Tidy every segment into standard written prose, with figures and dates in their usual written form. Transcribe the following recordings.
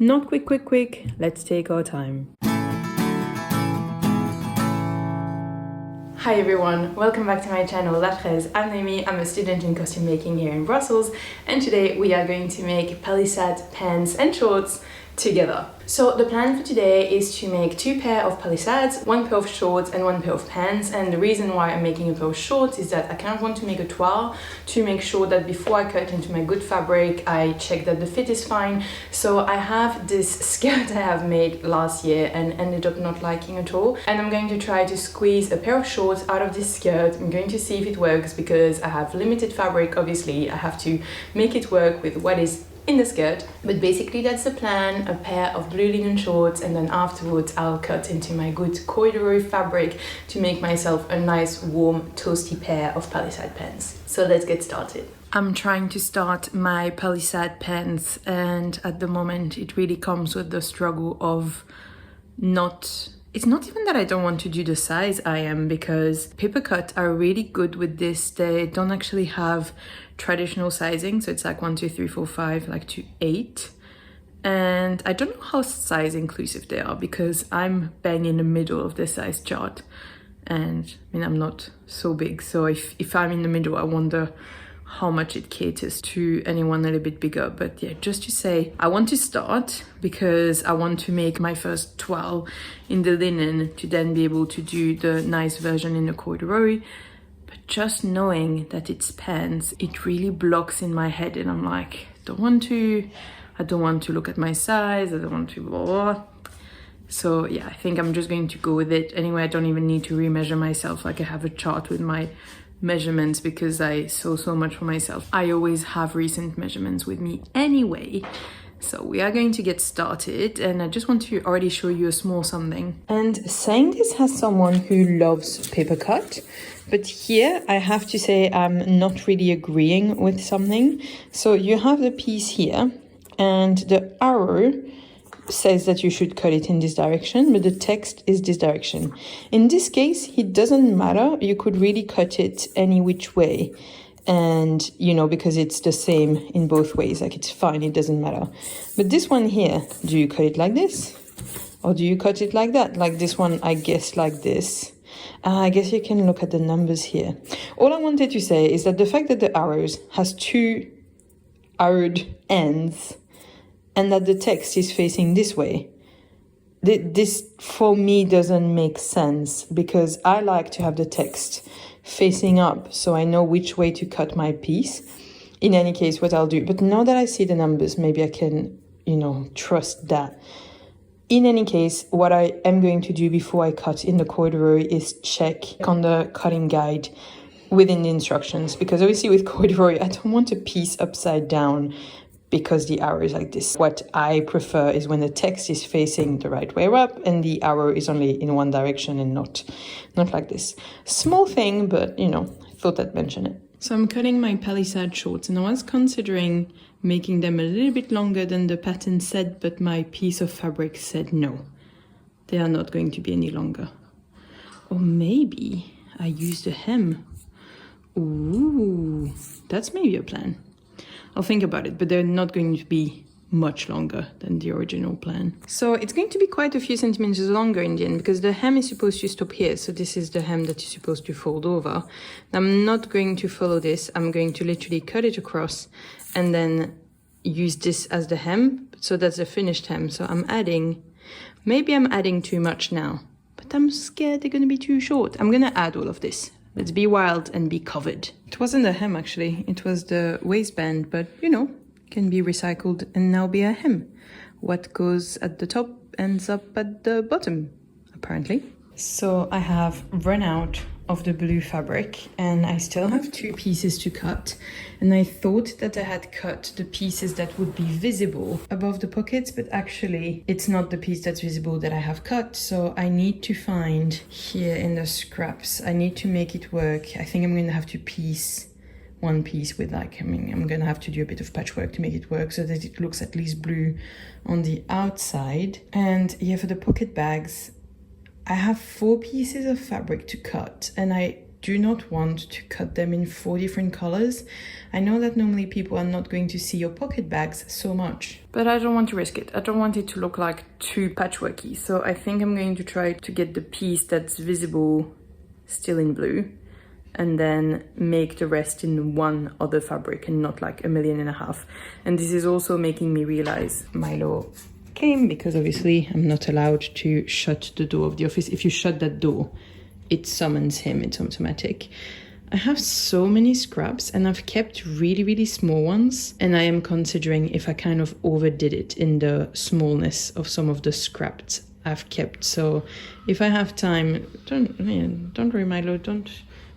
Not quick, let's take our time. Hi everyone, welcome back to my channel La Fraise. I'm Noémie, I'm a student in costume making here in Brussels, and today we are going to make Palisade pants and shorts together. So the plan for today is to make 2 pair of Palisades, 1 pair of shorts and 1 pair of pants. And the reason why I'm making a pair of shorts is that I kind of want to make a toile to make sure that before I cut into my good fabric, I check that the fit is fine. So I have this skirt I have made last year and ended up not liking at all. And I'm going to try to squeeze a pair of shorts out of this skirt. I'm going to see if it works because I have limited fabric. Obviously, I have to make it work with what is in the skirt, but basically that's the plan. A pair of blue linen shorts, and then afterwards I'll cut into my good corduroy fabric to make myself a nice warm toasty pair of Palisade pants. So let's get started. I'm trying to start my Palisade pants, and at the moment it really comes with the struggle of it's not even that I don't want to do the size I am, because paper cut are really good with this. They don't actually have traditional sizing, so it's like 1, 2, 3, 4, 5, like to 8. And I don't know how size inclusive they are because I'm bang in the middle of the size chart. And I mean, I'm not so big, so if I'm in the middle, I wonder how much it caters to anyone a little bit bigger. But yeah, just to say, I want to start because I want to make my first toile in the linen to then be able to do the nice version in the corduroy. But just knowing that it's pants, it really blocks in my head, and I'm like, I don't want to look at my size, I don't want to blah, blah, blah. So yeah, I think I'm just going to go with it. Anyway, I don't even need to remeasure myself. Like, I have a chart with my measurements because I sew so much for myself. I always have recent measurements with me anyway. So we are going to get started, and I just want to already show you a small something. And saying this as someone who loves paper cut, but here I have to say I'm not really agreeing with something. So you have the piece here, and the arrow says that you should cut it in this direction, but the text is this direction. In this case, it doesn't matter. You could really cut it any which way. And, you know, because it's the same in both ways, like it's fine, it doesn't matter. But this one here, do you cut it like this? Or do you cut it like that? Like this one, I guess like this. I guess you can look at the numbers here. All I wanted to say is that the fact that the arrows has 2 arrowed ends and that the text is facing this way, this for me doesn't make sense, because I like to have the text facing up so I know which way to cut my piece. In any case, what I'll do, but now that I see the numbers, maybe I can, you know, trust that. In any case, what I am going to do before I cut in the corduroy is check on the cutting guide within the instructions, because obviously with corduroy, I don't want a piece upside down because the arrow is like this. What I prefer is when the text is facing the right way up and the arrow is only in one direction and not like this. Small thing, but you know, I thought I'd mention it. So I'm cutting my Palisade shorts, and I was considering making them a little bit longer than the pattern said, but my piece of fabric said no, they are not going to be any longer. Or maybe I use the hem. Ooh, that's maybe a plan. I'll think about it, but they're not going to be much longer than the original plan. So it's going to be quite a few centimeters longer in the end, because the hem is supposed to stop here. So this is the hem that you're supposed to fold over. I'm not going to follow this. I'm going to literally cut it across and then use this as the hem. So that's the finished hem. So maybe I'm adding too much now, but I'm scared they're going to be too short. I'm going to add all of this. Let's be wild and be covered. It wasn't the hem actually, it was the waistband, but you know, can be recycled and now be a hem. What goes at the top ends up at the bottom, apparently. So I have run out of the blue fabric and I still have 2 pieces to cut, and I thought that I had cut the pieces that would be visible above the pockets, but actually it's not the piece that's visible that I have cut. So I need to find here in the scraps, I need to make it work. I think I'm going to have to piece one piece with I'm going to have to do a bit of patchwork to make it work so that it looks at least blue on the outside. And yeah, for the pocket bags, I have 4 pieces of fabric to cut, and I do not want to cut them in 4 different colors. I know that normally people are not going to see your pocket bags so much, but I don't want to risk it. I don't want it to look like too patchworky. So I think I'm going to try to get the piece that's visible still in blue, and then make the rest in one other fabric and not like 1.5 million. And this is also making me realize Milo came, because obviously I'm not allowed to shut the door of the office. If you shut that door, it summons him, it's automatic. I have so many scraps and I've kept really, really small ones. And I am considering if I kind of overdid it in the smallness of some of the scraps I've kept. So if I have time, don't worry, Milo,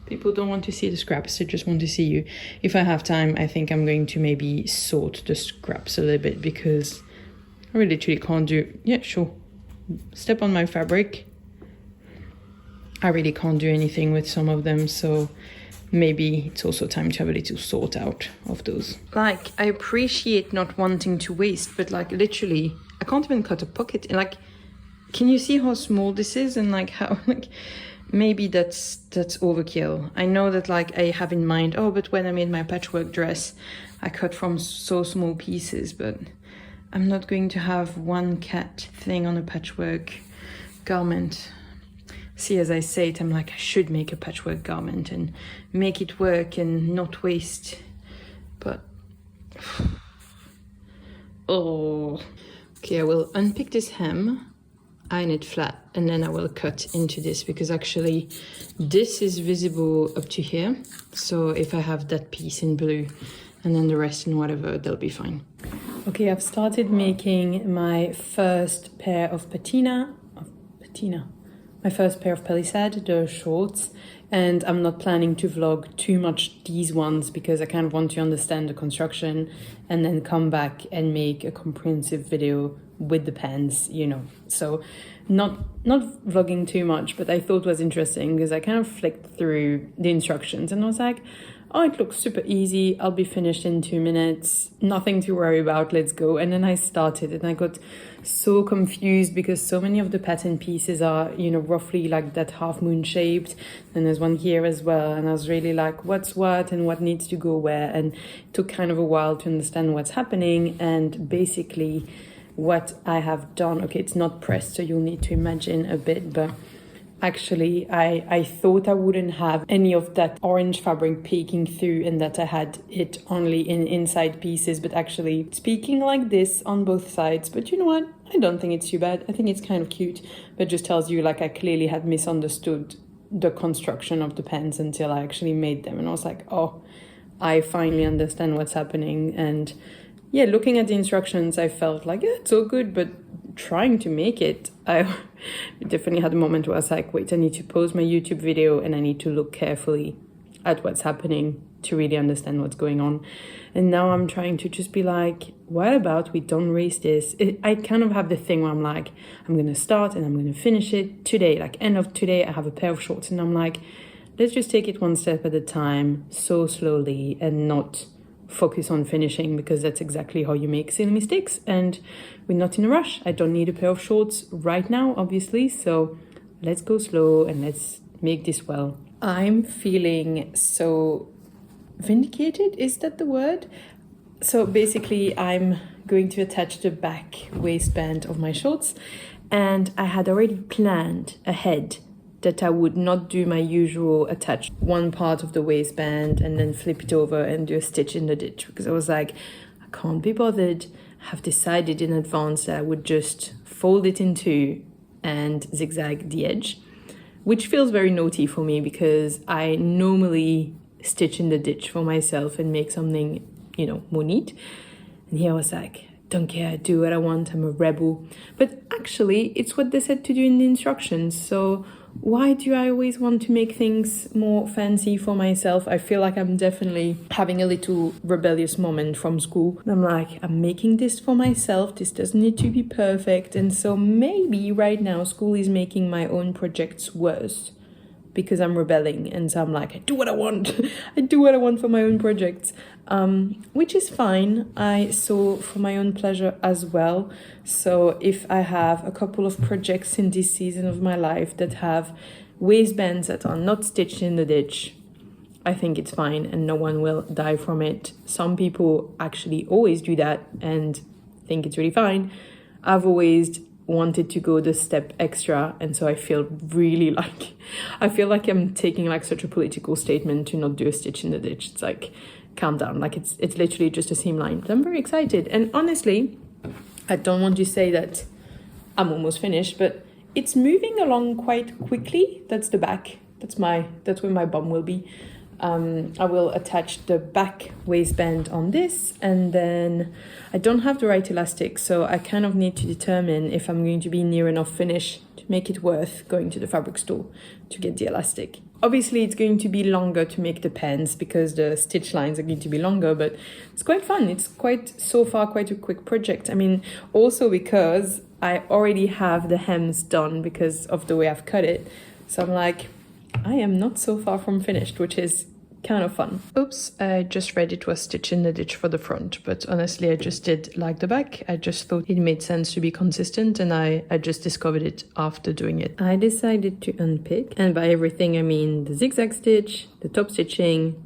people don't want to see the scraps, they just want to see you. If I have time, I think I'm going to maybe sort the scraps a little bit, because I really literally can't do, yeah, sure, step on my fabric. I really can't do anything with some of them, so maybe it's also time to have a little sort out of those. Like, I appreciate not wanting to waste, but like literally, I can't even cut a pocket. Like, can you see how small this is? And like how, like, maybe that's overkill. I know that like I have in mind, oh, but when I made my patchwork dress, I cut from so small pieces, but I'm not going to have one cat thing on a patchwork garment. See, as I say it, I'm like, I should make a patchwork garment and make it work and not waste. But, oh. Okay, I will unpick this hem, iron it flat, and then I will cut into this, because actually this is visible up to here. So if I have that piece in blue and then the rest in whatever, they'll be fine. Okay, I've started making my first pair of my first pair of Palisade, the shorts, and I'm not planning to vlog too much these ones, because I kind of want to understand the construction and then come back and make a comprehensive video with the pants, you know. So not vlogging too much, but I thought it was interesting because I kind of flicked through the instructions and I was like, oh, it looks super easy. I'll be finished in 2 minutes. Nothing to worry about. Let's go. And then I started and I got so confused because so many of the pattern pieces are, you know, roughly like that half moon shaped. And there's one here as well. And I was really like, what's what and what needs to go where? And it took kind of a while to understand what's happening. And basically what I have done, okay, it's not pressed, so you'll need to imagine a bit, but actually, I thought I wouldn't have any of that orange fabric peeking through and that I had it only in inside pieces, but actually it's peeking like this on both sides. But you know what? I don't think it's too bad. I think it's kind of cute, but it just tells you like I clearly had misunderstood the construction of the pants until I actually made them. And I was like, oh, I finally understand what's happening. And yeah, looking at the instructions, I felt like, yeah, it's all good, but trying to make it, I definitely had a moment where I was like, wait, I need to pause my YouTube video and I need to look carefully at what's happening to really understand what's going on. And now I'm trying to just be like, what about we don't race this? I kind of have the thing where I'm like, I'm going to start and I'm going to finish it today. Like end of today, I have a pair of shorts and I'm like, let's just take it one step at a time, so slowly, and not focus on finishing, because that's exactly how you make silly mistakes. And we're not in a rush. I don't need a pair of shorts right now, obviously, so let's go slow and let's make this well. I'm feeling so vindicated, is that the word? So basically I'm going to attach the back waistband of my shorts, and I had already planned ahead that I would not do my usual attach one part of the waistband and then flip it over and do a stitch in the ditch, because I was like, I can't be bothered. I have decided in advance that I would just fold it in two and zigzag the edge, which feels very naughty for me because I normally stitch in the ditch for myself and make something, you know, more neat. And here I was like, don't care, I do what I want, I'm a rebel. But actually, it's what they said to do in the instructions, so why do I always want to make things more fancy for myself? I feel like I'm definitely having a little rebellious moment from school. I'm like, I'm making this for myself. This doesn't need to be perfect. And so maybe right now school is making my own projects worse because I'm rebelling. And so I'm like, I do what I want. I do what I want for my own projects, which is fine. I sew for my own pleasure as well. So if I have a couple of projects in this season of my life that have waistbands that are not stitched in the ditch, I think it's fine and no one will die from it. Some people actually always do that and think it's really fine. I've always wanted to go the step extra, and so I feel like I'm taking like such a political statement to not do a stitch in the ditch. It's like, calm down, like it's literally just a seam line. But I'm very excited, and honestly, I don't want to say that I'm almost finished, but it's moving along quite quickly. That's the back. That's where my bum will be. I will attach the back waistband on this, and then I don't have the right elastic, so I kind of need to determine if I'm going to be near enough finish to make it worth going to the fabric store to get the elastic. Obviously it's going to be longer to make the pants because the stitch lines are going to be longer, but it's quite fun. It's so far quite a quick project. I mean, also because I already have the hems done because of the way I've cut it, so I'm like, I am not so far from finished, which is kind of fun. Oops, I just read it was stitched in the ditch for the front, but honestly I just did like the back. I just thought it made sense to be consistent, and I just discovered it after doing it. I decided to unpick, and by everything I mean the zigzag stitch, the top stitching,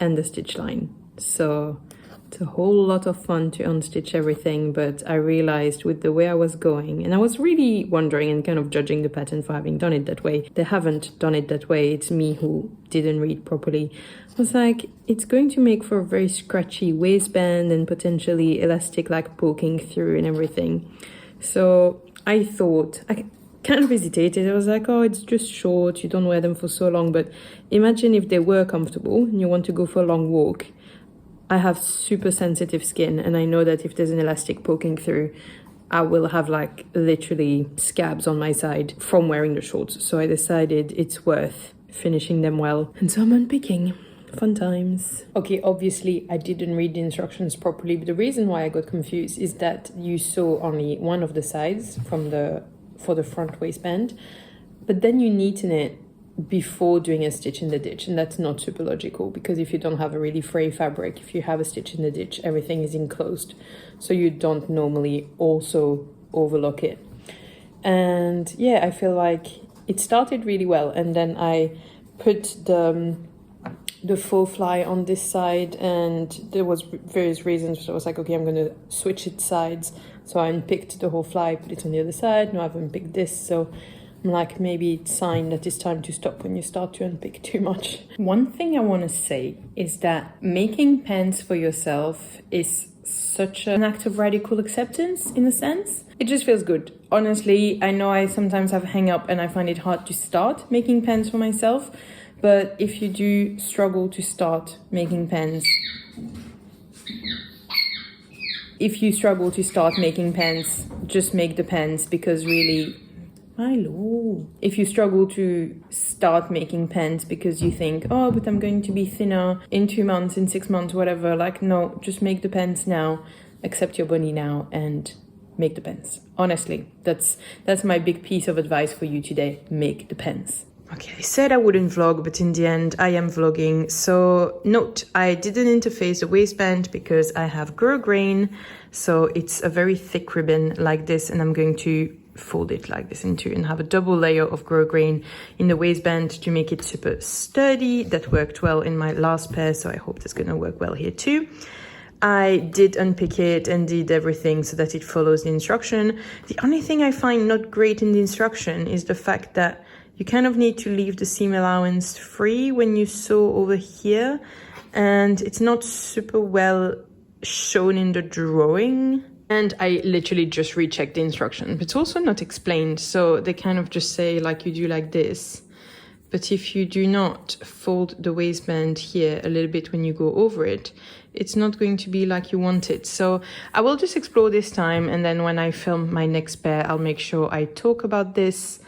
and the stitch line. So it's a whole lot of fun to unstitch everything, but I realized with the way I was going, and I was really wondering and kind of judging the pattern for having done it that way. They haven't done it that way, it's me who didn't read properly. I was like, it's going to make for a very scratchy waistband and potentially elastic like poking through and everything. So I thought, I kind of hesitated. I was like, oh, it's just short, you don't wear them for so long, but imagine if they were comfortable and you want to go for a long walk. I have super sensitive skin, and I know that if there's an elastic poking through, I will have like literally scabs on my side from wearing the shorts. So I decided it's worth finishing them well. And so I'm unpicking. Fun times. Okay, obviously I didn't read the instructions properly, but the reason why I got confused is that you saw only one of the sides for the front waistband, but then you neaten it before doing a stitch in the ditch, and that's not super logical, because if you don't have a really fray fabric, if you have a stitch in the ditch, everything is enclosed, so you don't normally also overlock it. And yeah, I feel like it started really well, and then I put the faux fly on this side, and there was various reasons, so I was like, okay, I'm gonna switch its sides. So I unpicked the whole fly, put it on the other side. Now I've unpicked this, so I'm like, maybe it's a sign that it's time to stop when you start to unpick too much. One thing I want to say is that making pants for yourself is such an act of radical acceptance, in a sense. It just feels good. Honestly, I know I sometimes have a hang up and I find it hard to start making pants for myself, but if you do struggle to start making pants, just make the pants, because really, if you struggle to start making pants because you think, oh, but I'm going to be thinner in 2 months, in 6 months, whatever, like, no, just make the pants now, accept your body now, and make the pants. Honestly, that's my big piece of advice for you today. Make the pants. Okay, I said I wouldn't vlog, but in the end I am vlogging. So note, I didn't interface the waistband because I have Gros grain, so it's a very thick ribbon like this, and I'm going to fold it like this into and have a double layer of Gros grain in the waistband to make it super sturdy. That worked well in my last pair, so I hope that's gonna work well here too. I did unpick it and did everything so that it follows the instruction. The only thing I find not great in the instruction is the fact that you kind of need to leave the seam allowance free when you sew over here, and it's not super well shown in the drawing. And I literally just rechecked the instruction, but it's also not explained. So they kind of just say like you do like this. But if you do not fold the waistband here a little bit when you go over it, it's not going to be like you want it. So I will just explore this time, and then when I film my next pair, I'll make sure I talk about this.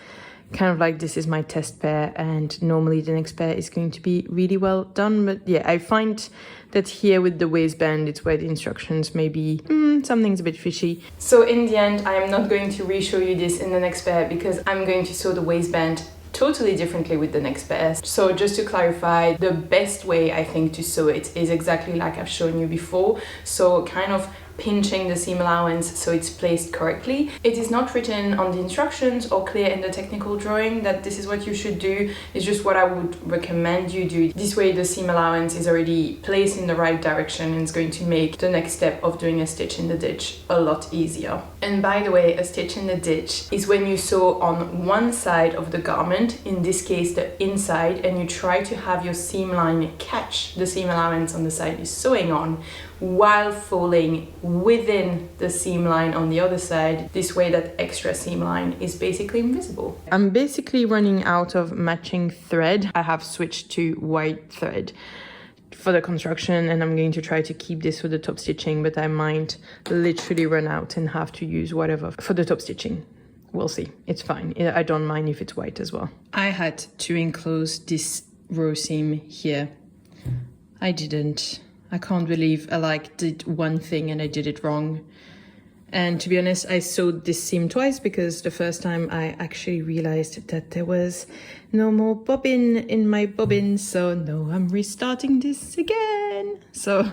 Kind of like this is my test pair, and normally the next pair is going to be really well done. But yeah, I find that here with the waistband, it's where the instructions maybe something's a bit fishy. So in the end, I am not going to re-show you this in the next pair because I'm going to sew the waistband totally differently with the next pair. So just to clarify, the best way I think to sew it is exactly like I've shown you before. So kind of pinching the seam allowance so it's placed correctly. It is not written on the instructions or clear in the technical drawing that this is what you should do. It's just what I would recommend you do. This way the seam allowance is already placed in the right direction and it's going to make the next step of doing a stitch in the ditch a lot easier. And by the way, a stitch in the ditch is when you sew on one side of the garment, in this case the inside, and you try to have your seam line catch the seam allowance on the side you're sewing on while folding within the seam line on the other side. This way that extra seam line is basically invisible. I'm basically running out of matching thread. I have switched to white thread for the construction and I'm going to try to keep this for the top stitching, but I might literally run out and have to use whatever for the top stitching. We'll see. It's fine. I don't mind if it's white as well. I had to enclose this row seam here. I didn't. I can't believe I did one thing and I did it wrong. And to be honest, I sewed this seam twice because the first time I actually realized that there was no more bobbin in my bobbin. So no, I'm restarting this again. So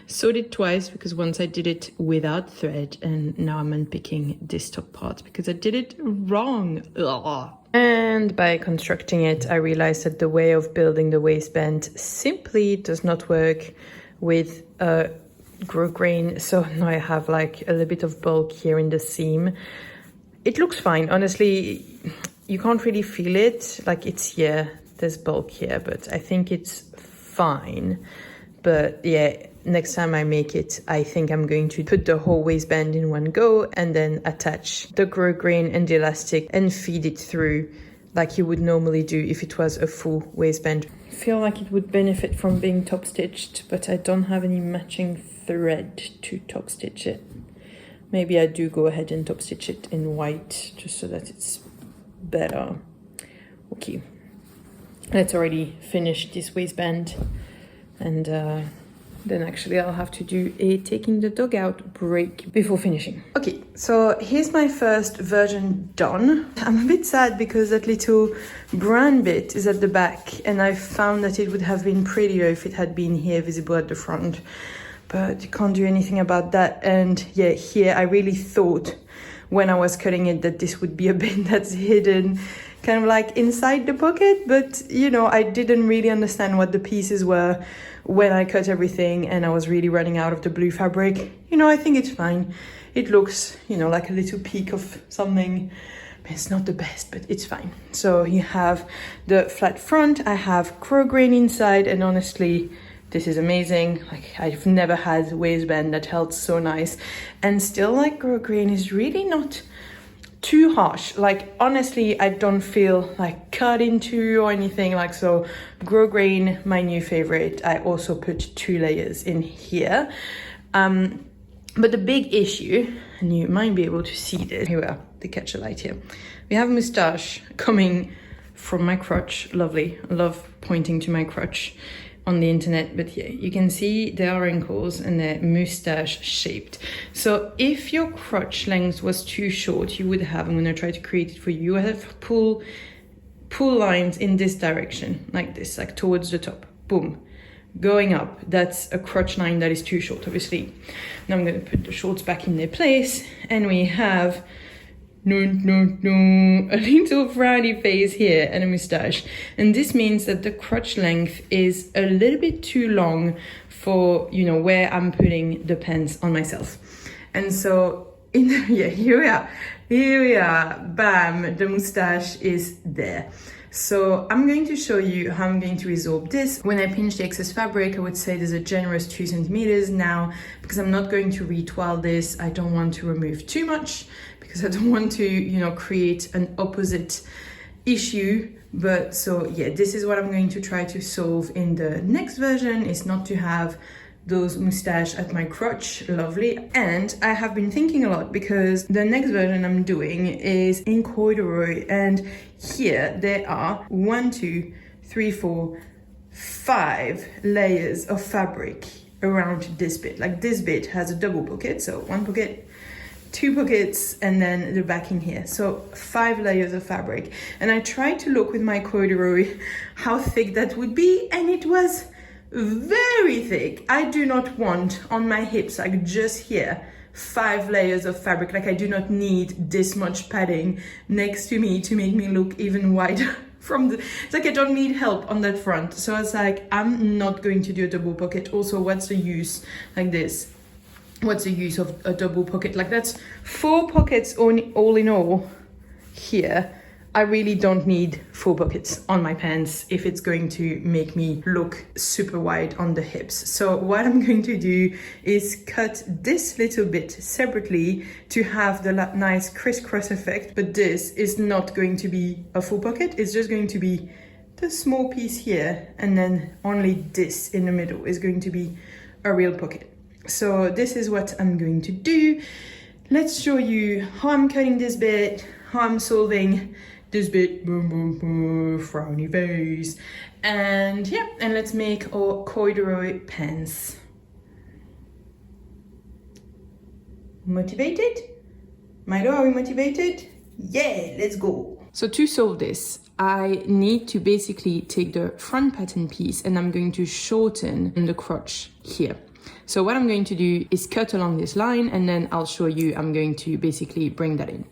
sewed it twice because once I did it without thread and now I'm unpicking this top part because I did it wrong. Ugh. And by constructing it, I realized that the way of building the waistband simply does not work with a Gros grain. So now I have a little bit of bulk here in the seam. It looks fine. Honestly, you can't really feel it. It's here, there's bulk here, but I think it's fine. But yeah, next time I make it, I think I'm going to put the whole waistband in one go and then attach the Gros grain and the elastic and feed it through like you would normally do if it was a full waistband. I feel like it would benefit from being top stitched, but I don't have any matching thread to top stitch it. Maybe I do go ahead and top stitch it in white just so that it's better. Okay, let's already finish this waistband and then actually I'll have to do a taking the dog out break before finishing. Okay, so here's my first version done. I'm a bit sad because that little brown bit is at the back and I found that it would have been prettier if it had been here visible at the front, but you can't do anything about that. And yeah, here I really thought when I was cutting it that this would be a bit that's hidden kind of inside the pocket, but I didn't really understand what the pieces were when I cut everything and I was really running out of the blue fabric. I think it's fine. It looks, like a little peak of something. It's not the best, but it's fine. So you have the flat front, I have Gros grain inside, and honestly, this is amazing. I've never had a waistband that held so nice. And still Gros grain is really not too harsh. Honestly, I don't feel cut into or anything so. Gros grain, my new favorite. I also put 2 layers in here. But the big issue, and you might be able to see this, here we are, the catch a light here. We have a moustache coming from my crotch. Lovely. I love pointing to my crotch on the internet, but yeah, you can see there are wrinkles and they're moustache shaped. So if your crotch length was too short, you would have, I'm going to try to create it for you, you have pull lines in this direction, like this, towards the top, boom, going up. That's a crotch line that is too short, obviously. Now I'm going to put the shorts back in their place and we have a little frowny face here and a moustache, and this means that the crotch length is a little bit too long for where I'm putting the pants on myself. And so here we are, bam, the moustache is there. So I'm going to show you how I'm going to resolve this. When I pinch the excess fabric, I would say there's a generous 2 centimeters now, because I'm not going to retoile this. I don't want to remove too much because I don't want to, create an opposite issue. But so yeah, this is what I'm going to try to solve in the next version, is not to have those moustache at my crotch. Lovely. And I have been thinking a lot because the next version I'm doing is in corduroy, and here there are 1, 2, 3, 4, 5 layers of fabric around this bit. This bit has a double pocket, so 1 pocket, 2 pockets, and then the backing here. So 5 layers of fabric. And I tried to look with my corduroy how thick that would be, and it was very thick. I do not want on my hips, like just here, 5 layers of fabric. Like I do not need this much padding next to me to make me look even wider from the, it's like I don't need help on that front. So I was like, I'm not going to do a double pocket. Also, what's the use like this? What's the use of a double pocket? Like that's 4 pockets all in all here. I really don't need 4 pockets on my pants if it's going to make me look super wide on the hips. So what I'm going to do is cut this little bit separately to have the nice crisscross effect. But this is not going to be a full pocket. It's just going to be the small piece here. And then only this in the middle is going to be a real pocket. So this is what I'm going to do. Let's show you how I'm cutting this bit, how I'm solving this bit, boom, boom, boom, frowny face. And yeah, and let's make our corduroy pants. Motivated? Milo, are we motivated? Yeah, let's go. So to solve this, I need to basically take the front pattern piece and I'm going to shorten the crotch here. So what I'm going to do is cut along this line and then I'll show you, I'm going to basically bring that in.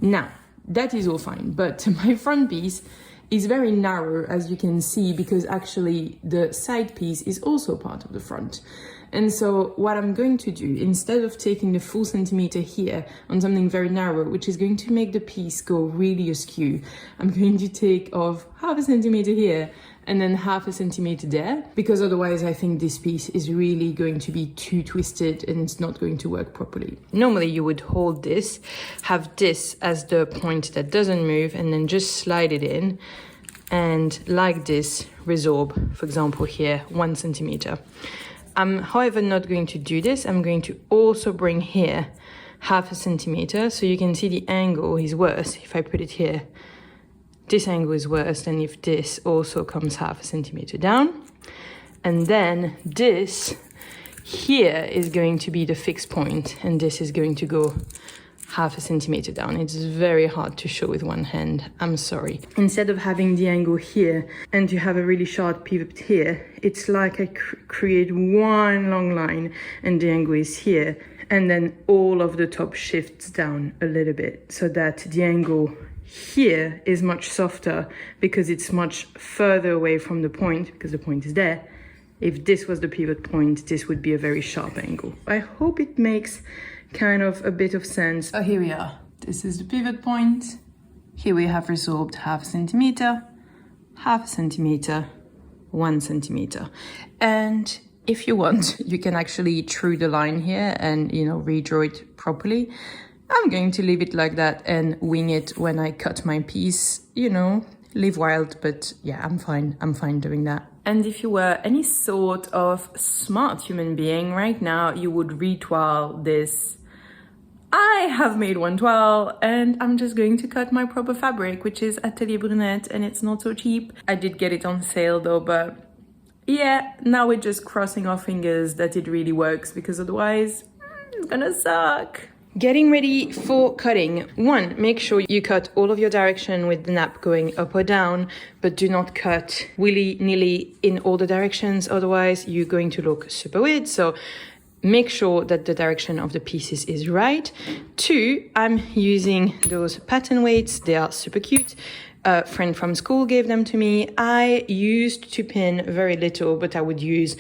Now, that is all fine, but my front piece is very narrow, as you can see, because actually the side piece is also part of the front. And so what I'm going to do, instead of taking the full centimeter here on something very narrow, which is going to make the piece go really askew, I'm going to take off 1/2 centimeter here and then 1/2 centimeter there, because otherwise I think this piece is really going to be too twisted and it's not going to work properly. Normally you would hold this, have this as the point that doesn't move, and then just slide it in and like this resorb, for example here, 1 centimeter. I'm however not going to do this. I'm going to also bring here 1/2 centimeter, so you can see the angle is worse if I put it here. This angle is worse than if this also comes 1/2 centimeter down. And then this here is going to be the fixed point, and this is going to go 1/2 centimeter down. It's very hard to show with one hand, I'm sorry. Instead of having the angle here and to have a really sharp pivot here, it's like I create one long line and the angle is here, and then all of the top shifts down a little bit so that the angle here is much softer because it's much further away from the point, because the point is there. If this was the pivot point, this would be a very sharp angle. I hope it makes kind of a bit of sense. Oh, here we are. This is the pivot point. Here we have resorbed 1/2 centimeter, 1/2 centimeter, 1 centimeter. And if you want, you can actually true the line here and, you know, redraw it properly. I'm going to leave it like that and wing it when I cut my piece, you know, live wild, but yeah, I'm fine doing that. And if you were any sort of smart human being right now, you would retoile this. I have made one toile and I'm just going to cut my proper fabric, which is Atelier Brunette, and it's not so cheap. I did get it on sale though, but yeah, now we're just crossing our fingers that it really works, because otherwise it's gonna suck. Getting ready for cutting. 1, make sure you cut all of your direction with the nap going up or down, but do not cut willy-nilly in all the directions, otherwise you're going to look super weird. So make sure that the direction of the pieces is right. 2, I'm using those pattern weights. They are super cute. A friend from school gave them to me. I used to pin very little, but I would use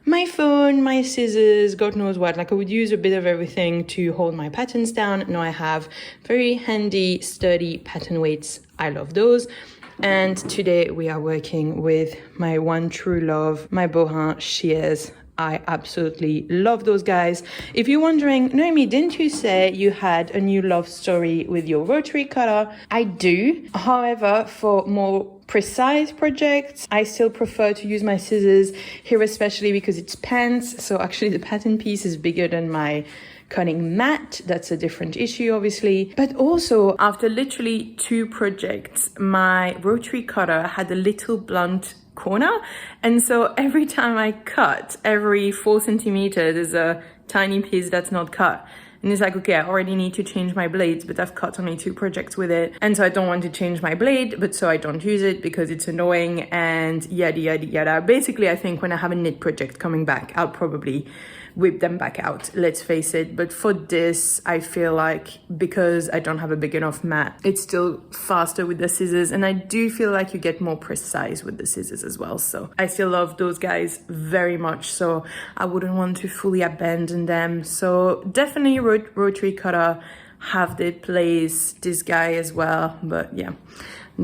my phone, my scissors, God knows what. Like I would use a bit of everything to hold my patterns down. Now I have very handy, sturdy pattern weights. I love those. And today we are working with my one true love, my Bohin shears. I absolutely love those guys. If you're wondering, Noémie, didn't you say you had a new love story with your rotary cutter? I do. However, for more precise projects, I still prefer to use my scissors here, especially because it's pants. So actually the pattern piece is bigger than my cutting mat. That's a different issue, obviously. But also, after literally 2 projects, my rotary cutter had a little blunt corner, and so every time I cut, every 4 centimeters, there's a tiny piece that's not cut. And it's like, okay, I already need to change my blades, but I've cut only 2 projects with it. And so I don't want to change my blade, but so I don't use it because it's annoying and yada, yada, yada. Basically, I think when I have a knit project coming back, I'll probably whip them back out, let's face it. But for this, I feel like because I don't have a big enough mat, it's still faster with the scissors, and I do feel like you get more precise with the scissors as well. So I still love those guys very much, so I wouldn't want to fully abandon them. So definitely rotary cutter, have their place, this guy as well. But yeah,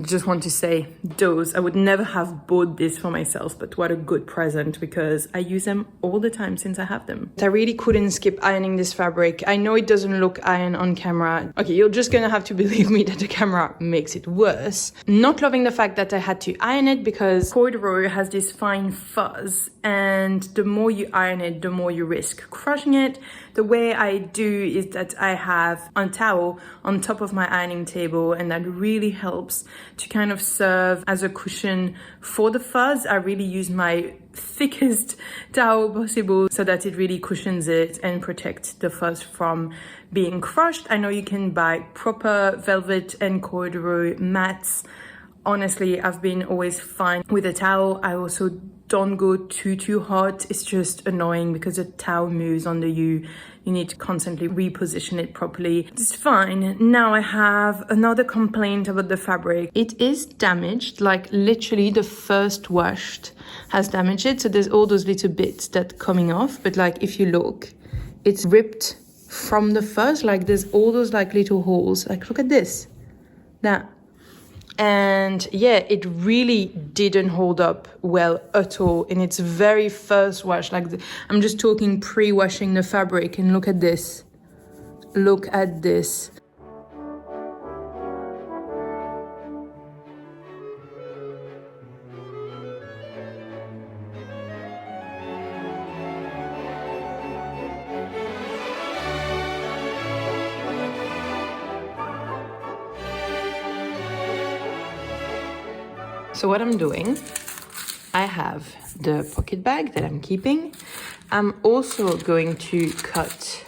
just want to say those, I would never have bought this for myself, but what a good present, because I use them all the time since I have them. I really couldn't skip ironing this fabric. I know it doesn't look iron on camera. Okay, you're just gonna have to believe me that the camera makes it worse. Not loving the fact that I had to iron it because corduroy has this fine fuzz, and the more you iron it, the more you risk crushing it. The way I do is that I have a towel on top of my ironing table, and that really helps to kind of serve as a cushion for the fuzz. I really use my thickest towel possible so that it really cushions it and protects the fuzz from being crushed. I know you can buy proper velvet and corduroy mats. Honestly, I've been always fine with a towel. I also don't go too hot. It's just annoying because the towel moves under you. You need to constantly reposition it properly. It's fine. Now I have another complaint about the fabric. It is damaged, like literally the first wash has damaged it. So there's all those little bits that coming off. But like if you look, it's ripped from the fuzz. Like there's all those like little holes. Like look at this, that. And yeah, it really didn't hold up well at all in its very first wash. Like I'm just talking pre-washing the fabric, and look at this. Look at this. So what I'm doing, I have the pocket bag that I'm keeping. I'm also going to cut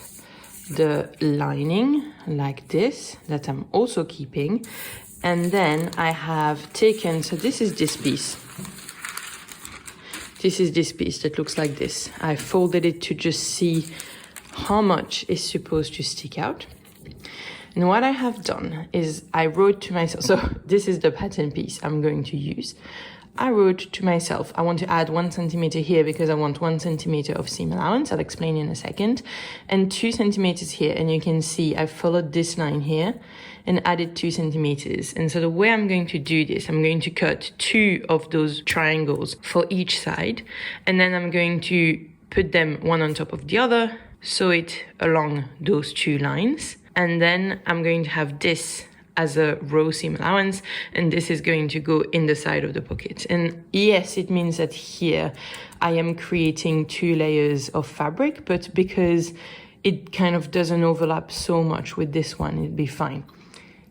the lining like this, that I'm also keeping. And then I have taken, so this is this piece. This is this piece that looks like this. I folded it to just see how much is supposed to stick out. And what I have done is I wrote to myself, so this is the pattern piece I'm going to use. I wrote to myself, I want to add 1 centimeter here because I want 1 centimeter of seam allowance. I'll explain in a second. And 2 centimeters here. And you can see I followed this line here and added 2 centimeters. And so the way I'm going to do this, I'm going to cut 2 of those triangles for each side. And then I'm going to put them one on top of the other, sew it along those 2 lines. And then I'm going to have this as a row seam allowance, and this is going to go in the side of the pocket. And yes, it means that here I am creating 2 layers of fabric, but because it kind of doesn't overlap so much with this one, it'd be fine.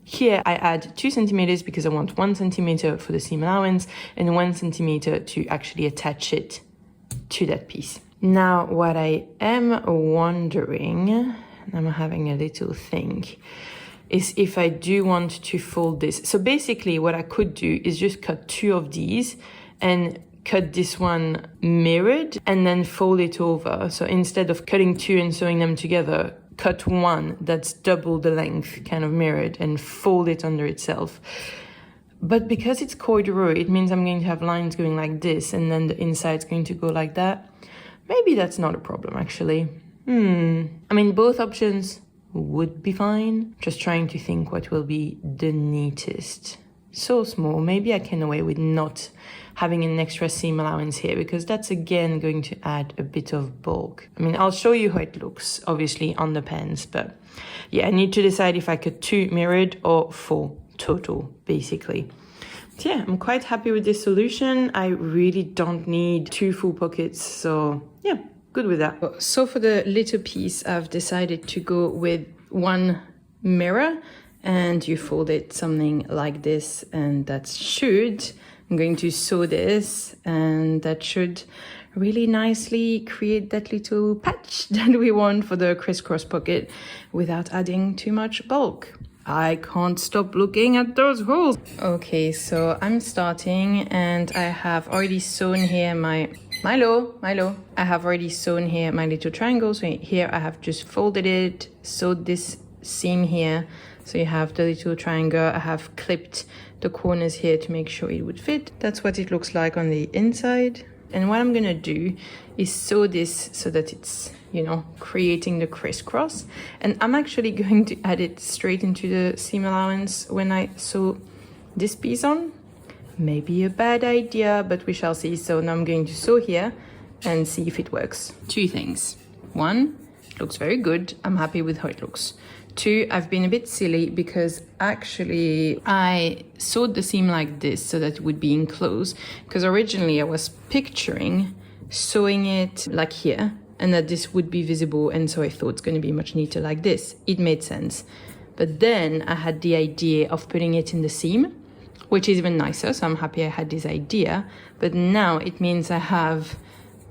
Here I add 2 centimeters because I want 1 centimeter for the seam allowance and 1 centimeter to actually attach it to that piece. Now, what I am wondering, I'm having a little think, is if I do want to fold this. So basically what I could do is just cut 2 of these and cut this one mirrored and then fold it over. So instead of cutting 2 and sewing them together, cut 1 that's double the length, kind of mirrored, and fold it under itself. But because it's corduroy, it means I'm going to have lines going like this, and then the inside's going to go like that. Maybe that's not a problem, actually. I mean, both options would be fine. Just trying to think what will be the neatest. So small, maybe I can away with not having an extra seam allowance here, because that's again going to add a bit of bulk. I mean, I'll show you how it looks, obviously, on the pants, but yeah, I need to decide if I cut 2 mirrored or 4 total, basically. But yeah, I'm quite happy with this solution. I really don't need 2 full pockets, so yeah. Good with that. So for the little piece, I've decided to go with 1 mirror, and you fold it something like this, and that should, I'm going to sew this, and that should really nicely create that little patch that we want for the crisscross pocket without adding too much bulk. I can't stop looking at those holes. Okay, so I'm starting and I have already sewn here my Milo. I have already sewn here my little triangle. So here I have just folded it, sewed this seam here. So you have the little triangle. I have clipped the corners here to make sure it would fit. That's what it looks like on the inside. And what I'm gonna do is sew this so that it's, you know, creating the crisscross. And I'm actually going to add it straight into the seam allowance when I sew this piece on. Maybe a bad idea, but we shall see. So now I'm going to sew here and see if it works. Two things. One, it looks very good. I'm happy with how it looks. Two, I've been a bit silly because actually I sewed the seam like this so that it would be enclosed, because originally I was picturing sewing it like here and that this would be visible, and so I thought it's going to be much neater like this. It made sense. But then I had the idea of putting it in the seam, which is even nicer, so I'm happy I had this idea. But now it means I have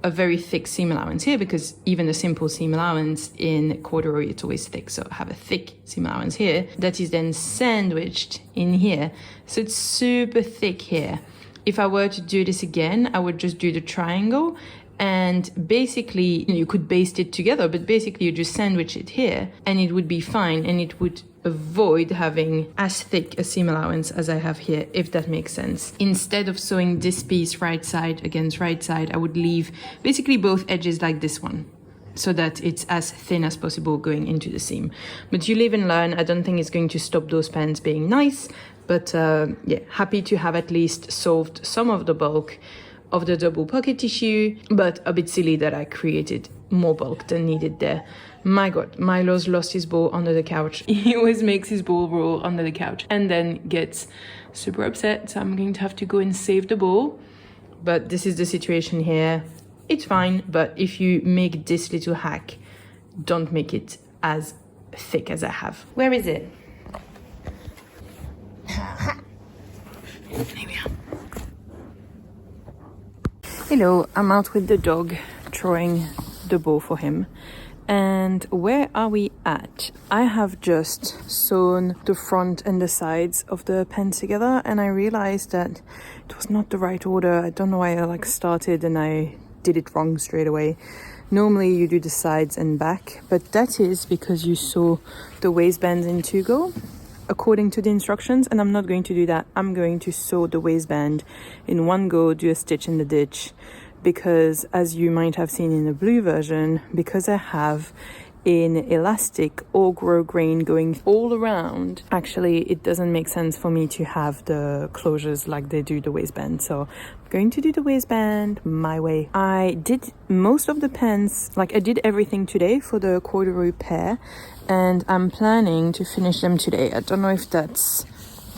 a very thick seam allowance here, because even a simple seam allowance in corduroy, it's always thick. So I have a thick seam allowance here that is then sandwiched in here. So it's super thick here. If I were to do this again, I would just do the triangle, and basically you could baste it together, but basically you just sandwich it here and it would be fine, and it would avoid having as thick a seam allowance as I have here, if that makes sense. Instead of sewing this piece right side against right side, I would leave basically both edges like this one, so that it's as thin as possible going into the seam. But you live and learn. I don't think it's going to stop those pants being nice, but yeah, happy to have at least solved some of the bulk of the double pocket tissue, but a bit silly that I created more bulk than needed there. My God, Milo's lost his ball under the couch. He always makes his ball roll under the couch and then gets super upset. So I'm going to have to go and save the ball. But this is the situation here. It's fine, but if you make this little hack, don't make it as thick as I have. Where is it? Hello, I'm out with the dog, throwing the ball for him. And where are we at? I have just sewn the front and the sides of the pants together, and I realized that it was not the right order. I don't know why I started and I did it wrong straight away. Normally you do the sides and back, but that is because you sew the waistbands in two go according to the instructions, and I'm not going to do that. I'm going to sew the waistband in one go, do a stitch in the ditch, because as you might have seen in the blue version, because I have an elastic or Gros grain going all around, actually it doesn't make sense for me to have the closures like they do the waistband. So I'm going to do the waistband my way. I did most of the pants, like I did everything today for the corduroy pair, and I'm planning to finish them today. I don't know if that's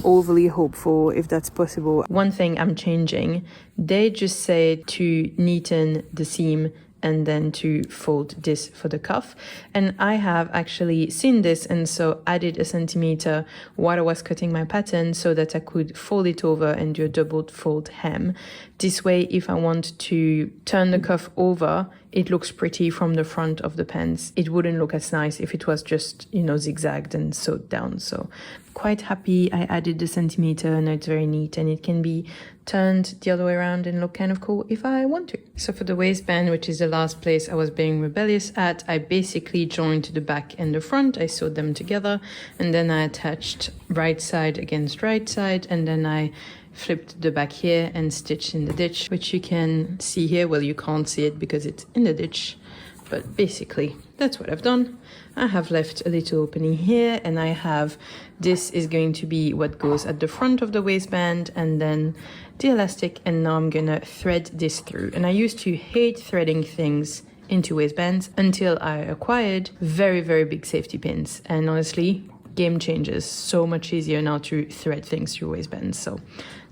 overly hopeful, if that's possible. One thing I'm changing, they just say to neaten the seam and then to fold this for the cuff, and I have actually seen this and so added a centimeter while I was cutting my pattern so that I could fold it over and do a double fold hem. This way, if I want to turn the cuff over, it looks pretty from the front of the pants. It wouldn't look as nice if it was just, you know, zigzagged and sewed down. So quite happy I added the centimeter, and it's very neat, and it can be turned the other way around and look kind of cool if I want to. So for the waistband, which is the last place I was being rebellious at, I basically joined the back and the front. I sewed them together, and then I attached right side against right side, and then I flipped the back here and stitched in the ditch, which you can see here. Well, you can't see it because it's in the ditch, but basically that's what I've done. I have left a little opening here, and I have, this is going to be what goes at the front of the waistband, and then the elastic, and now I'm gonna thread this through. And I used to hate threading things into waistbands until I acquired very, very big safety pins, and honestly, game changers. So much easier now to thread things through waistbands. So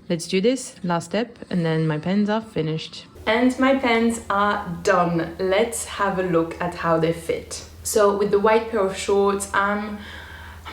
let's do this last step, and then my pens are finished. And my pens are done. Let's have a look at how they fit. So with the white pair of shorts, I'm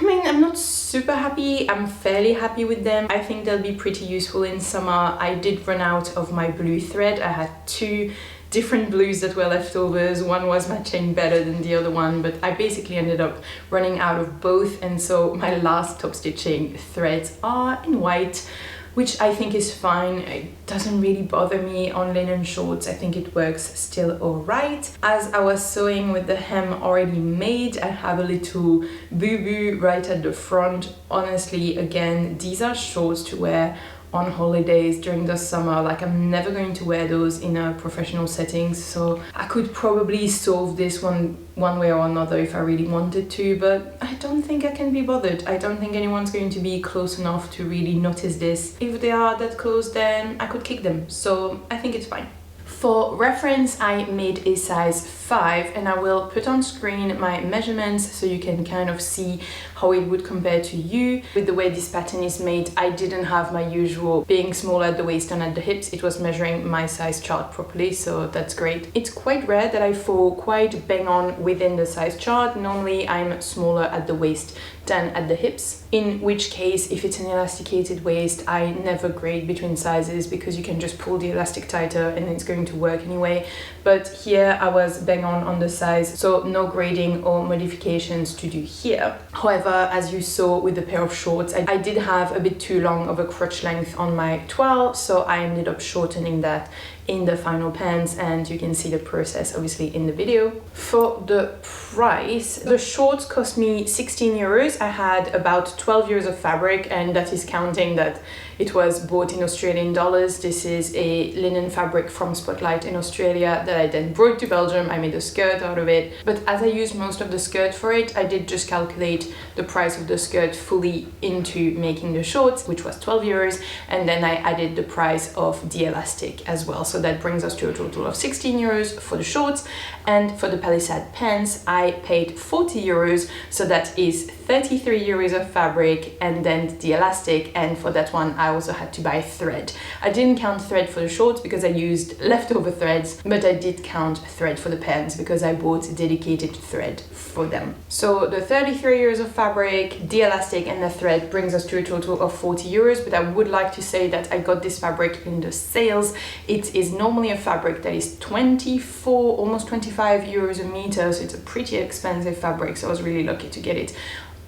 not super happy. I'm fairly happy with them. I think they'll be pretty useful in summer. I did run out of my blue thread. I had two different blues that were leftovers. One was matching better than the other one, but I basically ended up running out of both, and so my last top stitching threads are in white, which I think is fine. It doesn't really bother me on linen shorts. I think it works still alright. As I was sewing with the hem already made, I have a little boo-boo right at the front. Honestly, again, these are shorts to wear on holidays during the summer. Like, I'm never going to wear those in a professional setting, so I could probably solve this one way or another if I really wanted to, but I don't think I can be bothered. I don't think anyone's going to be close enough to really notice this. If they are that close, then I could kick them, so I think it's fine. For reference, I made a size 5, and I will put on screen my measurements so you can kind of see how it would compare to you. With the way this pattern is made, I didn't have my usual being smaller at the waist and at the hips. It was measuring my size chart properly, so that's great. It's quite rare that I fall quite bang on within the size chart. Normally I'm smaller at the waist than at the hips, in which case if it's an elasticated waist, I never grade between sizes because you can just pull the elastic tighter and it's going to work anyway. But here I was bang on the size, so no grading or modifications to do here. However, as you saw with the pair of shorts, I did have a bit too long of a crotch length on my toile, so I ended up shortening that in the final pants, and you can see the process obviously in the video. For the price, the shorts cost me 16 euros. I had about 12 euros of fabric, and that is counting that it was bought in Australian dollars. This is a linen fabric from Spotlight in Australia that I then brought to Belgium. I made a skirt out of it, but as I used most of the skirt for it, I did just calculate the price of the skirt fully into making the shorts, which was 12 euros, and then I added the price of the elastic as well. So that brings us to a total of 16 euros for the shorts, and for the Palisade pants, I paid 40 euros, so that is 33 euros of fabric and then the elastic, and for that one I also had to buy thread. I didn't count thread for the shorts because I used leftover threads, but I did count thread for the pants because I bought dedicated thread for them. So the 33 euros of fabric, the elastic and the thread brings us to a total of 40 euros, but I would like to say that I got this fabric in the sales. It is normally a fabric that is 24, almost 25 euros a meter, so it's a pretty expensive fabric, so I was really lucky to get it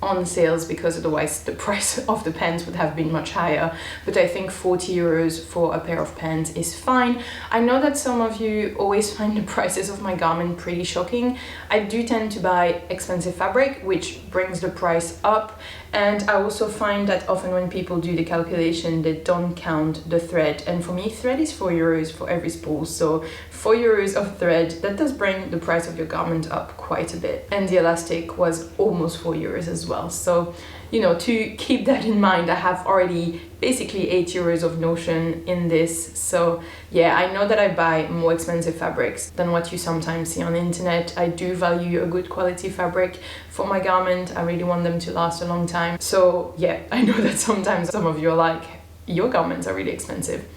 on sales because otherwise the price of the pants would have been much higher. But I think 40 euros for a pair of pants is fine. I know that some of you always find the prices of my garment pretty shocking. I do tend to buy expensive fabric, which brings the price up, and I also find that often when people do the calculation, they don't count the thread, and for me thread is 4 euros for every spool, so 4 euros of thread, that does bring the price of your garment up quite a bit. And the elastic was almost 4 euros as well, so you know, to keep that in mind, I have already basically 8 euros of notion in this. So yeah, I know that I buy more expensive fabrics than what you sometimes see on the internet. I do value a good quality fabric for my garment. I really want them to last a long time. So yeah, I know that sometimes some of you are like, your garments are really expensive.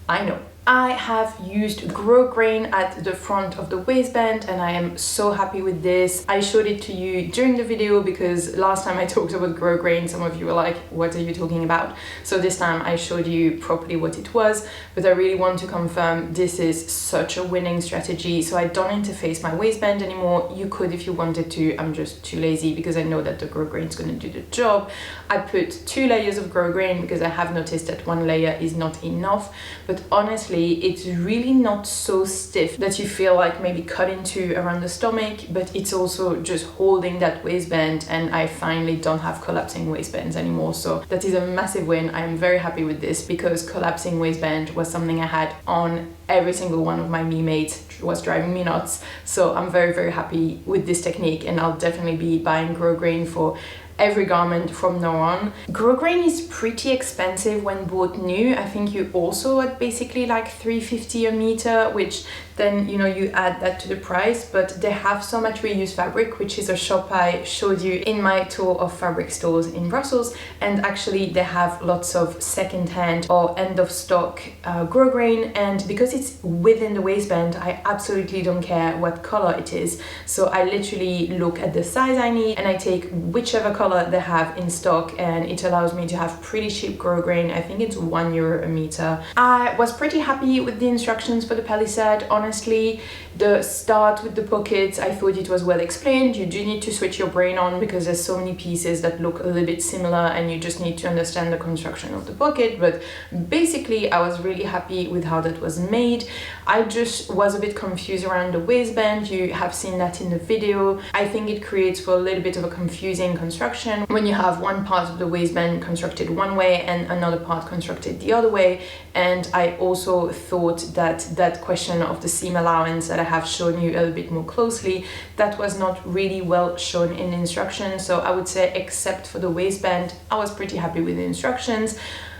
I know. I have used Gros grain at the front of the waistband, and I am so happy with this. I showed it to you during the video because last time I talked about Gros grain, some of you were like, what are you talking about? So this time I showed you properly what it was, but I really want to confirm this is such a winning strategy. So I don't interface my waistband anymore. You could if you wanted to. I'm just too lazy because I know that the Gros grain is going to do the job. I put 2 layers of Gros grain because I have noticed that 1 layer is not enough, but honestly it's really not so stiff that you feel like maybe cut into around the stomach, but it's also just holding that waistband, and I finally don't have collapsing waistbands anymore, so that is a massive win. I am very happy with this because collapsing waistband was something I had on every single one of my me mates. It was driving me nuts, so I'm very happy with this technique, and I'll definitely be buying Gros grain for every garment from now on. Gros grain is pretty expensive when bought new. I think you also at basically like 350 a meter, which then you know you add that to the price, but they have so much reused fabric, which is a shop I showed you in my tour of fabric stores in Brussels, and actually they have lots of second-hand or end of stock Gros grain, and because it's within the waistband I absolutely don't care what color it is, so I literally look at the size I need and I take whichever color they have in stock, and it allows me to have pretty cheap Gros grain. I think it's €1 a meter. I was pretty happy with the instructions for the Palisade. honestly. The start with the pockets, I thought it was well explained. You do need to switch your brain on because there's so many pieces that look a little bit similar and you just need to understand the construction of the pocket. But basically I was really happy with how that was made. I just was a bit confused around the waistband. You have seen that in the video. I think it creates for a little bit of a confusing construction when you have one part of the waistband constructed one way and another part constructed the other way. And I also thought that that question of the seam allowance that I have shown you a little bit more closely, that was not really well shown in the instructions. So I would say except for the waistband, I was pretty happy with the instructions.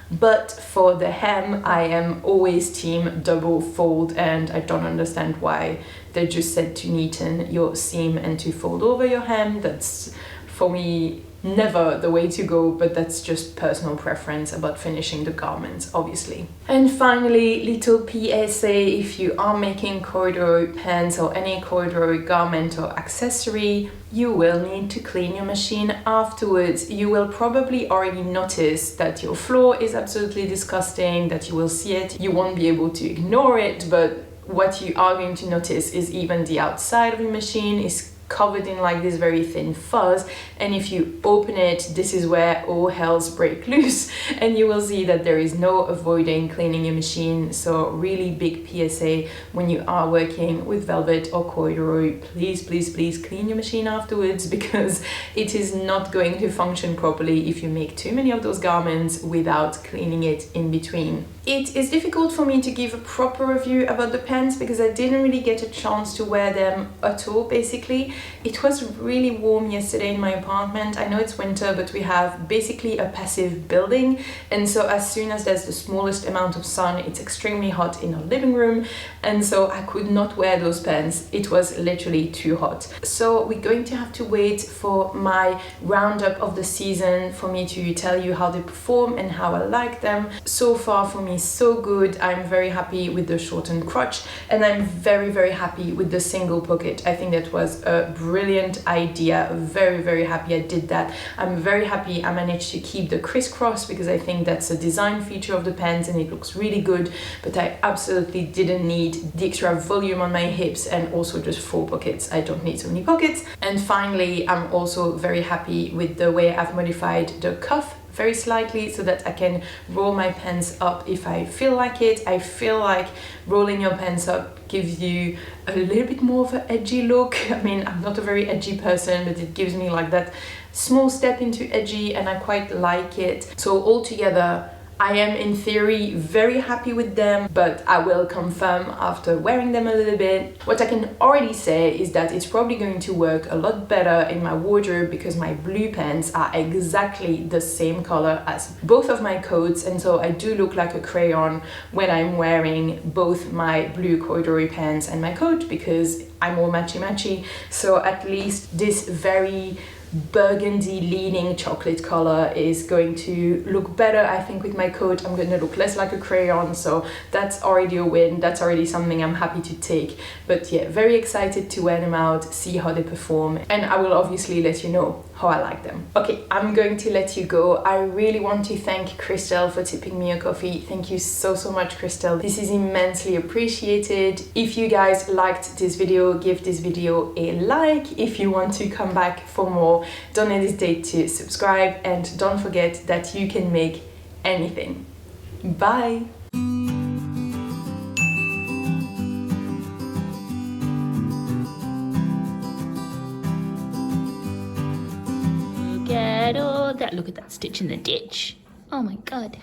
But for the hem, I am always team double fold, and I don't understand why they just said to neaten your seam and to fold over your hem. That's, for me, never the way to go, but that's just personal preference about finishing the garments, obviously. And finally, little PSA, if you are making corduroy pants or any corduroy garment or accessory, you will need to clean your machine afterwards. You will probably already notice that your floor is absolutely disgusting, that you will see it. You won't be able to ignore it, but what you are going to notice is even the outside of your machine is covered in like this very thin fuzz, and if you open it, this is where all hells break loose, and you will see that there is no avoiding cleaning your machine. So really big PSA, when you are working with velvet or corduroy, please clean your machine afterwards, because it is not going to function properly if you make too many of those garments without cleaning it in between. It is difficult for me to give a proper review about the pants because I didn't really get a chance to wear them at all. Basically, it was really warm yesterday in my apartment. I know it's winter, but we have basically a passive building, and so as soon as there's the smallest amount of sun, it's extremely hot in our living room, and so I could not wear those pants. It was literally too hot. So we're going to have to wait for my roundup of the season for me to tell you how they perform and how I like them. So far for me, so good. I'm very happy with the shortened crotch, and I'm very happy with the single pocket. I think that was a brilliant idea. Very happy I did that. I'm very happy I managed to keep the crisscross because I think that's a design feature of the pants and it looks really good, but I absolutely didn't need the extra volume on my hips and also just 4 pockets. I don't need so many pockets. And finally, I'm also very happy with the way I've modified the cuff very slightly so that I can roll my pants up if I feel like it. I feel like rolling your pants up gives you a little bit more of an edgy look. I mean, I'm not a very edgy person, but it gives me like that small step into edgy, and I quite like it. So altogether, I am in theory very happy with them, but I will confirm after wearing them a little bit. What I can already say is that it's probably going to work a lot better in my wardrobe because my blue pants are exactly the same color as both of my coats, and so I do look like a crayon when I'm wearing both my blue corduroy pants and my coat because I'm all matchy. So at least this very burgundy leaning chocolate color is going to look better. I think with my coat I'm going to look less like a crayon, so that's already a win. That's already something I'm happy to take. But yeah, very excited to wear them out, see how they perform, and I will obviously let you know how I like them. Okay, I'm going to let you go. I really want to thank Christelle for tipping me a coffee. Thank you so much, Christelle. This is immensely appreciated. If you guys liked this video, give this video a like. If you want to come back for more, don't hesitate to subscribe, and don't forget that you can make anything. Bye! Look at that stitch in the ditch. Oh my god.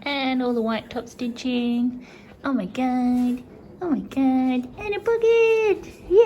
And all the white top stitching. Oh my god. Oh my god. And a bucket. Yay!